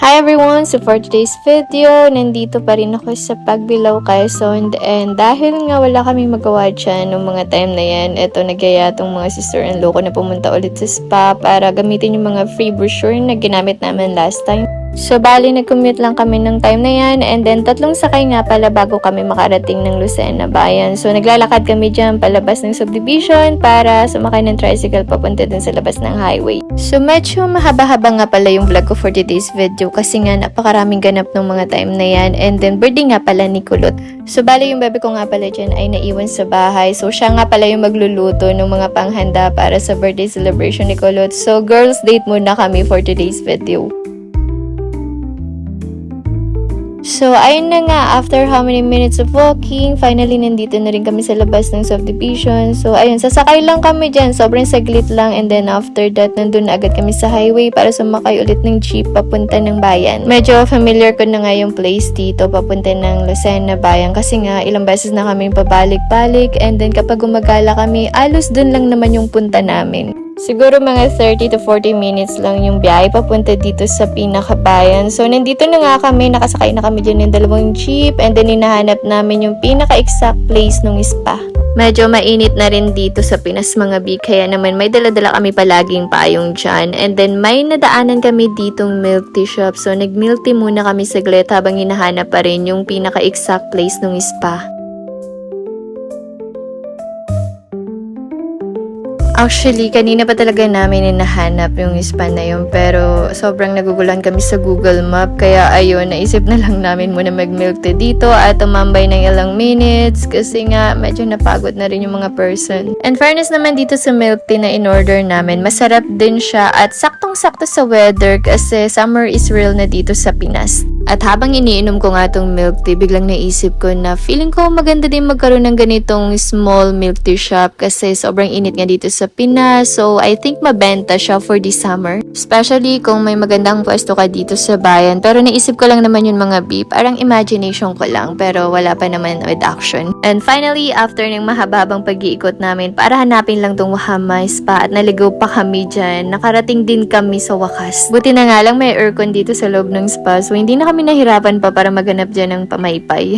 Hi everyone! So for today's video, nandito pa rin ako sa Pagbilao, Quezon. And dahil nga wala kaming magawa dyan nung mga time na yan, eto nagyaya tong mga sister-in-law ko na pumunta ulit sa spa para gamitin yung mga free brochure na ginamit namin last time. So bali nag-commute lang kami ng time na yan, and then 3 sakay nga pala bago kami makarating ng Lucena Bayan. So naglalakad kami dyan palabas ng subdivision para sumakay ng tricycle papunta dun sa labas ng highway. So medyo mahaba-haba nga pala yung vlog ko for today's video kasi nga napakaraming ganap ng mga time na yan, and then birthday nga pala ni Kulot. So bali yung bebe ko nga pala dyan ay naiwan sa bahay, so siya nga pala yung magluluto ng mga panghanda para sa birthday celebration ni Kulot. So girls date muna kami for today's video. So, ayun na nga, after how many minutes of walking, finally nandito na rin kami sa labas ng subdivision. So, ayun, sasakay lang kami dyan, sobrang saglit lang, and then after that, nandun na agad kami sa highway para sumakay ulit ng jeep papunta ng bayan. Medyo familiar ko na nga yung place dito, papunta ng Lucena Bayan, kasi nga ilang beses na kaming pabalik-balik, and then kapag gumagala kami, alos dun lang naman yung punta namin. Siguro mga 30 to 40 minutes lang yung biyahe papunta dito sa pinakabayan. So, nandito na nga kami, nakasakay na kami dyan ng 2 jeep, and then hinahanap namin yung pinaka-exact place ng spa. Medyo mainit na rin dito sa Pinas mga big, kaya naman may dala-dala kami palaging payong dyan. And then may nadaanan kami ditong milk tea shop. So, nag-milk tea muna kami saglit habang hinahanap pa rin yung pinaka-exact place ng spa. Actually, kanina pa talaga namin hinahanap yung spa na yun, pero sobrang naguguluhan kami sa Google Map, kaya ayun, naisip na lang namin muna mag-milk tea dito at tumambay ng ilang minutes kasi nga medyo napagod na rin yung mga person. And fairness naman dito sa milk tea na in-order namin, masarap din siya at saktong-sakto sa weather kasi summer is real na dito sa Pinas. At habang iniinom ko nga tong milk tea, biglang naisip ko na feeling ko maganda din magkaroon ng ganitong small milk tea shop kasi sobrang init nga dito sa Pinas. So, I think mabenta siya for this summer. Especially kung may magandang pwesto ka dito sa bayan. Pero naisip ko lang naman yun mga B, parang imagination ko lang, pero wala pa naman with action. And finally, after ng mahababang pag-iikot namin para hanapin lang tong Wahama Spa at naligaw pa kami dyan, nakarating din kami sa wakas. Buti na nga lang may aircon dito sa loob ng spa, so hindi na kami nahirapan pa para maghanap dyan ng pamaypay.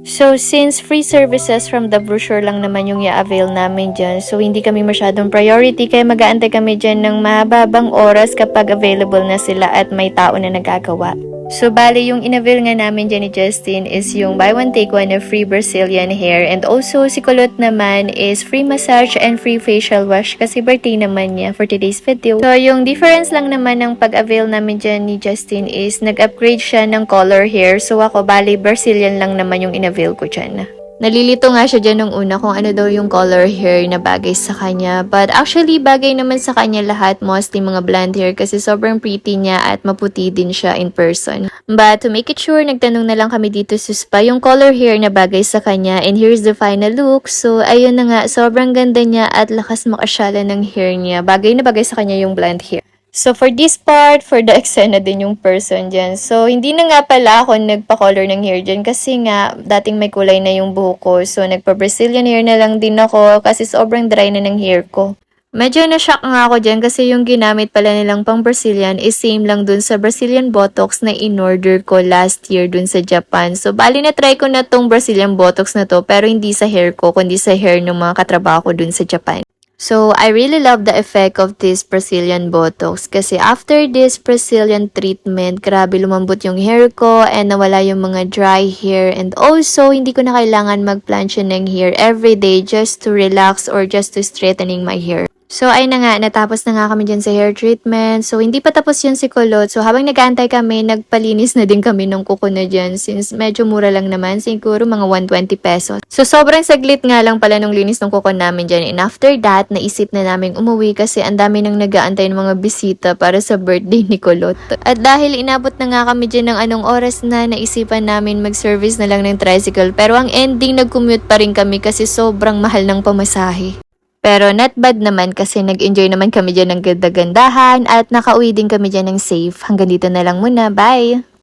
So, since free services from the brochure lang naman yung i-avail namin dyan, so hindi kami masyadong priority, kaya mag-aantay kami dyan ng mahababang oras kapag available na sila at may tao na nagagawa. So, bali yung in-avail nga namin dyan ni Justin is yung buy one take one na free Brazilian hair, and also si Kulot naman is free massage and free facial wash kasi birthday naman niya for today's video. So, yung difference lang naman ng pag-avail namin dyan ni Justin is nag-upgrade siya ng color hair. So, ako bali Brazilian lang naman yung in-avail ko dyan. Nalilito nga siya dyan nung una kung ano daw yung color hair na bagay sa kanya. But actually, bagay naman sa kanya lahat, mostly mga blonde hair kasi sobrang pretty niya at maputi din siya in person. But to make it sure, nagtanong na lang kami dito sa spa yung color hair na bagay sa kanya, and here's the final look. So, ayun na nga, sobrang ganda niya at lakas makasyala ng hair niya. Bagay na bagay sa kanya yung blonde hair. So, for this part, for the eksena din yung person dyan. So, hindi na nga pala ako nagpa-color ng hair dyan kasi nga, dating may kulay na yung buhok ko. So, nagpa-Brazilian hair na lang din ako kasi sobrang dry na ng hair ko. Medyo na-shock nga ako dyan kasi yung ginamit pala nilang pang Brazilian is same lang dun sa Brazilian Botox na in-order ko last year dun sa Japan. So, bali na-try ko na tong Brazilian Botox na to, pero hindi sa hair ko, kundi sa hair ng mga katrabaho ko dun sa Japan. So, I really love the effect of this Brazilian Botox kasi after this Brazilian treatment, grabe lumambot yung hair ko and nawala yung mga dry hair, and also hindi ko na kailangan mag-plancha ng hair everyday just to relax or just to straightening my hair. So, ayun na nga, natapos na nga kami dyan sa hair treatment. So, hindi pa tapos yun si Kulot. So, habang nag-aantay kami, nagpalinis na din kami ng kuko na dyan since medyo mura lang naman, siguro mga 120 pesos. So, sobrang saglit nga lang pala nung linis ng kuko namin dyan. And after that, naisip na namin umuwi kasi ang dami nang nag-aantay ng mga bisita para sa birthday ni Kulot. At dahil inabot na nga kami dyan ng anong oras na, naisipan namin mag-service na lang ng tricycle. Pero ang ending, nag-commute pa rin kami kasi sobrang mahal ng pamasahe. Pero not bad naman kasi nag-enjoy naman kami dyan ng ganda-gandahan at nakauwi din kami dyan ng safe. Hanggang dito na lang muna. Bye!